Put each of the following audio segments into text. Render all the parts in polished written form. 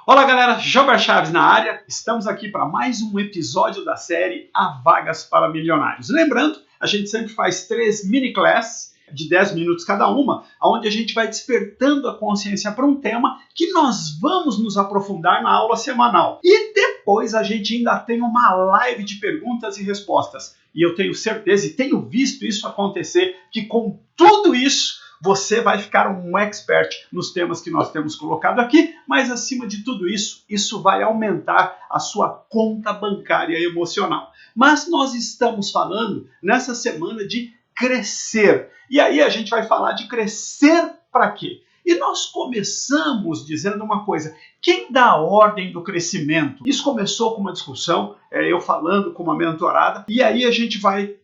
Olá galera, Gilber Chaves na área, estamos aqui para mais um episódio da série Há Vagas para Milionários. Lembrando, a gente sempre faz 3 mini-classes de 10 minutos cada uma, onde a gente vai despertando a consciência para um tema que nós vamos nos aprofundar na aula semanal. E depois a gente ainda tem uma live de perguntas e respostas. E eu tenho certeza, e tenho visto isso acontecer, que com tudo isso, você vai ficar um expert nos temas que nós temos colocado aqui, mas acima de tudo isso, isso vai aumentar a sua conta bancária emocional. Mas nós estamos falando nessa semana de crescer. E aí a gente vai falar de crescer para quê? E nós começamos dizendo uma coisa: quem dá a ordem do crescimento? Isso começou com uma discussão, eu falando com uma mentorada, e aí a gente vai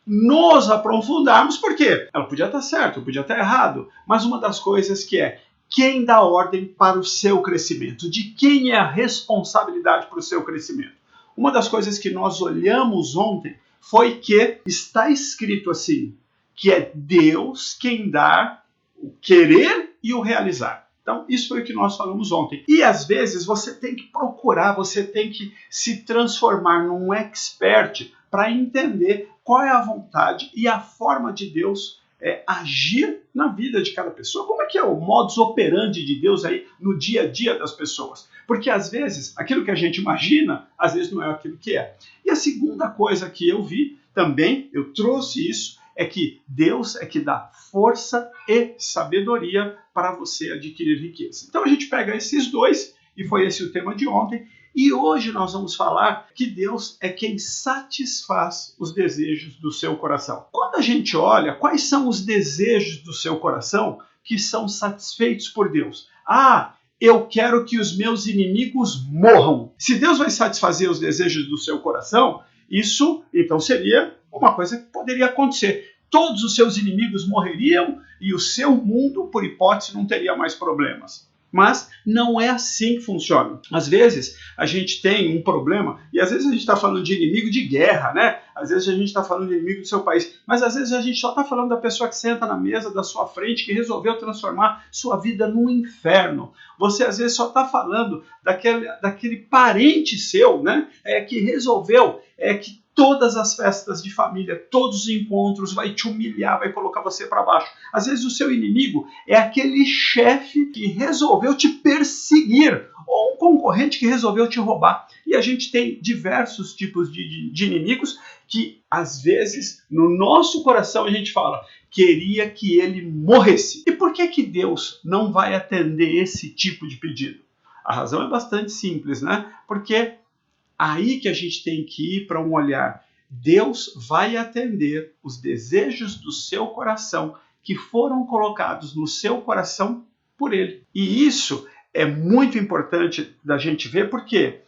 nos aprofundarmos, porque ela podia estar certa, podia estar errado, mas uma das coisas que é quem dá ordem para o seu crescimento, de quem é a responsabilidade para o seu crescimento. Uma das coisas que nós olhamos ontem foi que está escrito assim, que é Deus quem dá o querer e o realizar. Então, isso foi o que nós falamos ontem. E às vezes você tem que procurar, você tem que se transformar num expert para entender qual é a vontade e a forma de Deus agir na vida de cada pessoa. Como é que é o modus operandi de Deus aí no dia a dia das pessoas? Porque às vezes, aquilo que a gente imagina, às vezes não é aquilo que é. E a segunda coisa que eu vi também, eu trouxe isso, é que Deus é que dá força e sabedoria para você adquirir riqueza. Então a gente pega esses dois, e foi esse o tema de ontem, e hoje nós vamos falar que Deus é quem satisfaz os desejos do seu coração. Quando a gente olha quais são os desejos do seu coração que são satisfeitos por Deus. Eu quero que os meus inimigos morram. Se Deus vai satisfazer os desejos do seu coração, isso então seria uma coisa que poderia acontecer. Todos os seus inimigos morreriam e o seu mundo, por hipótese, não teria mais problemas. Mas não é assim que funciona. Às vezes a gente tem um problema, e às vezes a gente está falando de inimigo de guerra, né? Às vezes a gente está falando de inimigo do seu país, mas às vezes a gente só está falando da pessoa que senta na mesa da sua frente, que resolveu transformar sua vida num inferno. Você às vezes só está falando daquele parente seu, né? Que resolveu, que todas as festas de família, todos os encontros, vai te humilhar, vai colocar você para baixo. Às vezes o seu inimigo é aquele chefe que resolveu te perseguir, ou um concorrente que resolveu te roubar. E a gente tem diversos tipos de inimigos que, às vezes, no nosso coração a gente fala, queria que ele morresse. E por que Deus não vai atender esse tipo de pedido? A razão é bastante simples, né? Porque aí que a gente tem que ir para um olhar. Deus vai atender os desejos do seu coração que foram colocados no seu coração por Ele. E isso é muito importante da gente ver, porque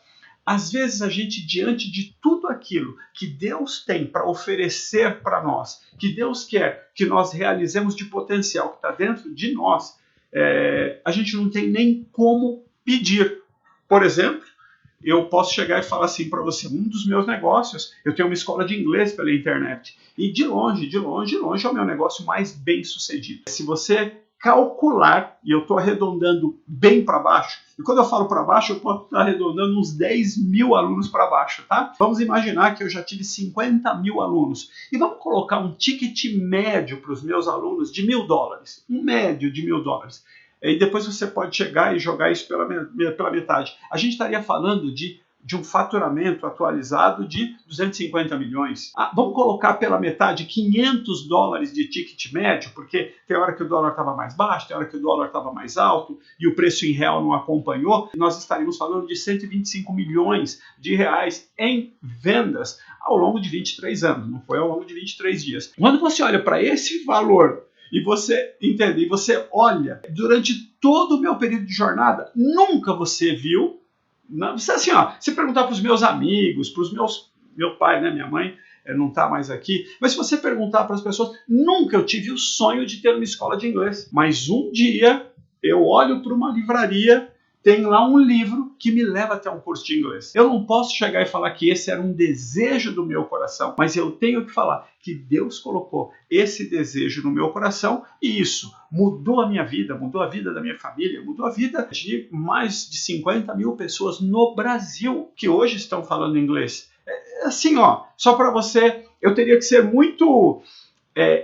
às vezes a gente, diante de tudo aquilo que Deus tem para oferecer para nós, que Deus quer que nós realizemos de potencial que está dentro de nós, a gente não tem nem como pedir. Por exemplo, eu posso chegar e falar assim para você, um dos meus negócios, eu tenho uma escola de inglês pela internet, e de longe é o meu negócio mais bem sucedido. Se você calcular, e eu estou arredondando bem para baixo, e quando eu falo para baixo, eu posso estar arredondando uns 10 mil alunos para baixo, tá? Vamos imaginar que eu já tive 50 mil alunos, e vamos colocar um ticket médio para os meus alunos de $1.000, um médio de $1.000. E depois você pode chegar e jogar isso pela metade. A gente estaria falando de um faturamento atualizado de 250 milhões. Vamos colocar pela metade $500 de ticket médio, porque tem hora que o dólar estava mais baixo, tem hora que o dólar estava mais alto e o preço em real não acompanhou. Nós estaríamos falando de 125 milhões de reais em vendas ao longo de 23 anos, não foi ao longo de 23 dias. Quando você olha para esse valor, e você entende, e você olha, durante todo o meu período de jornada, nunca você viu, você assim, se perguntar para os meus amigos, para os meu pai, né, minha mãe não está mais aqui, mas se você perguntar para as pessoas, nunca eu tive o sonho de ter uma escola de inglês. Mas um dia eu olho para uma livraria tem lá um livro que me leva até um curso de inglês. Eu não posso chegar e falar que esse era um desejo do meu coração, mas eu tenho que falar que Deus colocou esse desejo no meu coração e isso mudou a minha vida, mudou a vida da minha família, mudou a vida de mais de 50 mil pessoas no Brasil que hoje estão falando inglês. Assim, ó, só para você, eu teria que ser muito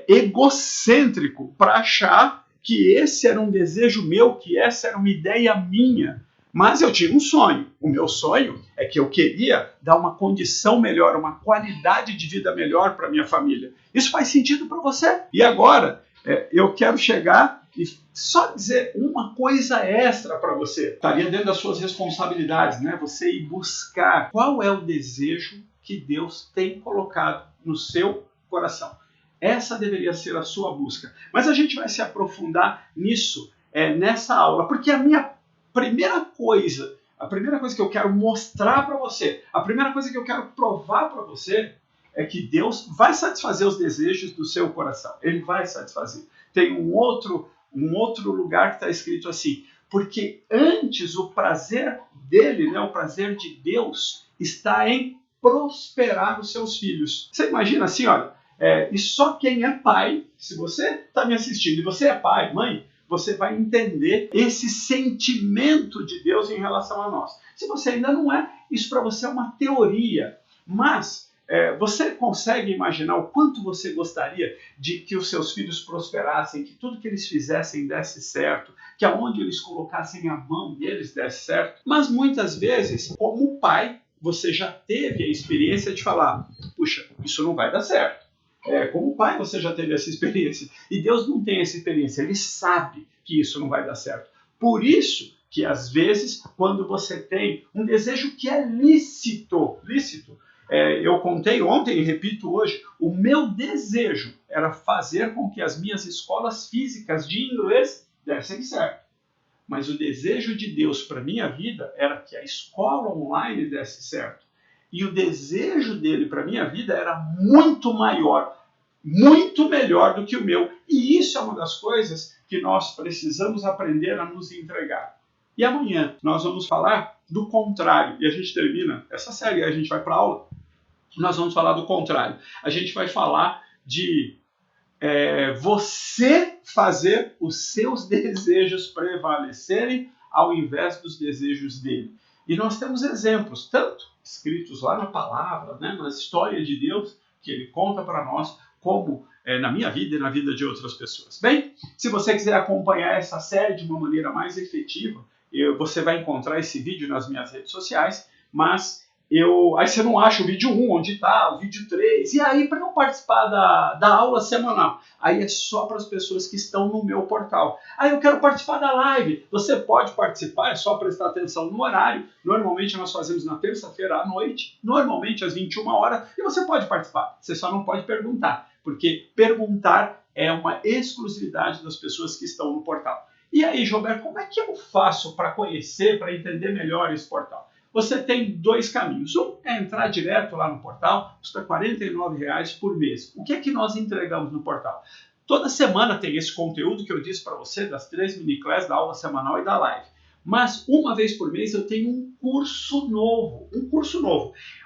egocêntrico para achar que esse era um desejo meu, que essa era uma ideia minha. Mas eu tinha um sonho. O meu sonho é que eu queria dar uma condição melhor, uma qualidade de vida melhor para minha família. Isso faz sentido para você? E agora, eu quero chegar e só dizer uma coisa extra para você. Estaria dentro das suas responsabilidades, né? Você ir buscar qual é o desejo que Deus tem colocado no seu coração. Essa deveria ser a sua busca. Mas a gente vai se aprofundar nisso nessa aula, porque a primeira coisa que eu quero mostrar para você, a primeira coisa que eu quero provar para você é que Deus vai satisfazer os desejos do seu coração. Ele vai satisfazer. Tem um outro lugar que está escrito assim, porque antes o prazer dele, né, o prazer de Deus, está em prosperar os seus filhos. Você imagina assim, olha, e só quem é pai, se você está me assistindo e você é pai, mãe, você vai entender esse sentimento de Deus em relação a nós. Se você ainda não é, isso para você é uma teoria, mas você consegue imaginar o quanto você gostaria de que os seus filhos prosperassem, que tudo que eles fizessem desse certo, que aonde eles colocassem a mão deles desse certo? Mas muitas vezes, como pai, você já teve a experiência de falar, puxa, isso não vai dar certo. Como pai você já teve essa experiência. E Deus não tem essa experiência, Ele sabe que isso não vai dar certo. Por isso que às vezes, quando você tem um desejo que é lícito, eu contei ontem e repito hoje, o meu desejo era fazer com que as minhas escolas físicas de inglês dessem certo. Mas o desejo de Deus para a minha vida era que a escola online desse certo. E o desejo dele para a minha vida era muito maior, muito melhor do que o meu. E isso é uma das coisas que nós precisamos aprender a nos entregar. E amanhã nós vamos falar do contrário. E a gente termina essa série, a gente vai para a aula. Nós vamos falar do contrário. A gente vai falar de você fazer os seus desejos prevalecerem ao invés dos desejos dele. E nós temos exemplos, tanto escritos lá na palavra, né, na história de Deus, que ele conta para nós, como na minha vida e na vida de outras pessoas. Bem, se você quiser acompanhar essa série de uma maneira mais efetiva, você vai encontrar esse vídeo nas minhas redes sociais, mas aí você não acha o vídeo 1, onde está, o vídeo 3, e aí para eu participar da aula semanal, aí é só para as pessoas que estão no meu portal. Aí eu quero participar da live, você pode participar, é só prestar atenção no horário, normalmente nós fazemos na terça-feira à noite, normalmente às 21 horas, e você pode participar, você só não pode perguntar, porque perguntar é uma exclusividade das pessoas que estão no portal. E aí, Gilberto, como é que eu faço para conhecer, para entender melhor esse portal? Você tem dois caminhos. Um é entrar direto lá no portal, custa R$ 49,00 por mês. O que é que nós entregamos no portal? Toda semana tem esse conteúdo que eu disse para você, das 3 mini-classes, da aula semanal e da live. Mas uma vez por mês eu tenho um curso novo.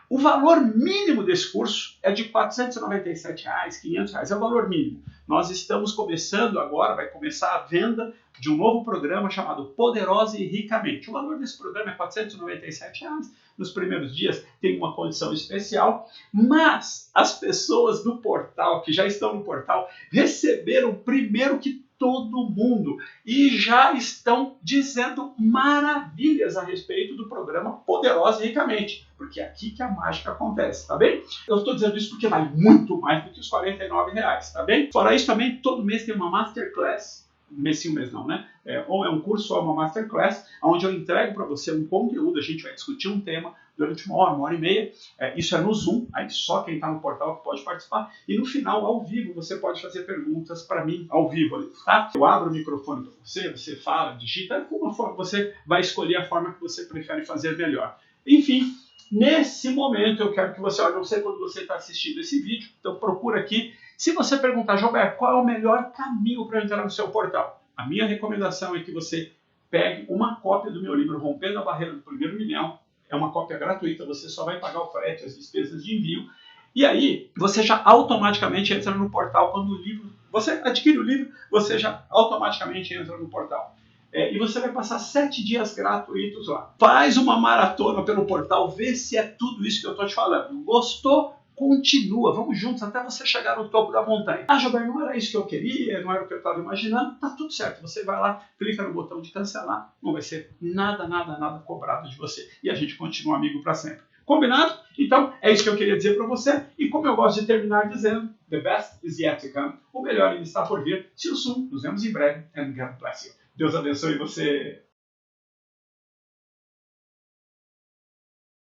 O valor mínimo desse curso é de R$ 497,00, R$ 500,00, é o valor mínimo. Nós estamos começando agora, vai começar a venda de um novo programa chamado Poderosa e Ricamente. O valor desse programa é R$ 497,00. Nos primeiros dias tem uma condição especial, mas as pessoas do portal, que já estão no portal, receberam primeiro que todo mundo e já estão dizendo maravilhas a respeito do programa Poderosa e Ricamente, porque é aqui que a mágica acontece, tá bem? Eu estou dizendo isso porque vale muito mais do que os R$ 49,00, tá bem? Fora isso, também todo mês tem uma masterclass, mês sim, mês não, né? Ou é um curso ou é uma masterclass, onde eu entrego para você um conteúdo, a gente vai discutir um tema durante uma hora e meia, isso é no Zoom, aí só quem está no portal pode participar, e no final, ao vivo, você pode fazer perguntas para mim, ao vivo ali, tá? Eu abro o microfone para você, você fala, digita, como você vai escolher a forma que você prefere fazer melhor. Enfim, nesse momento eu quero que você, olha, não sei quando você está assistindo esse vídeo, então procura aqui. Se você perguntar, Gilberto, qual é o melhor caminho para entrar no seu portal? A minha recomendação é que você pegue uma cópia do meu livro Rompendo a Barreira do Primeiro Milhão. É uma cópia gratuita, você só vai pagar o frete, as despesas de envio. E aí, você já automaticamente entra no portal quando o livro... Você adquire o livro, você já automaticamente entra no portal. E você vai passar 7 dias gratuitos lá. Faz uma maratona pelo portal, vê se é tudo isso que eu estou te falando. Gostou? Continua, vamos juntos até você chegar no topo da montanha. Ah, Gilberto, não era isso que eu queria, não era o que eu estava imaginando. Tá tudo certo, você vai lá, clica no botão de cancelar, não vai ser nada cobrado de você. E a gente continua amigo para sempre. Combinado? Então, é isso que eu queria dizer para você. E como eu gosto de terminar dizendo, the best is yet to come. O melhor ainda está por vir. See you soon. Nos vemos em breve. And God bless you. Deus abençoe você.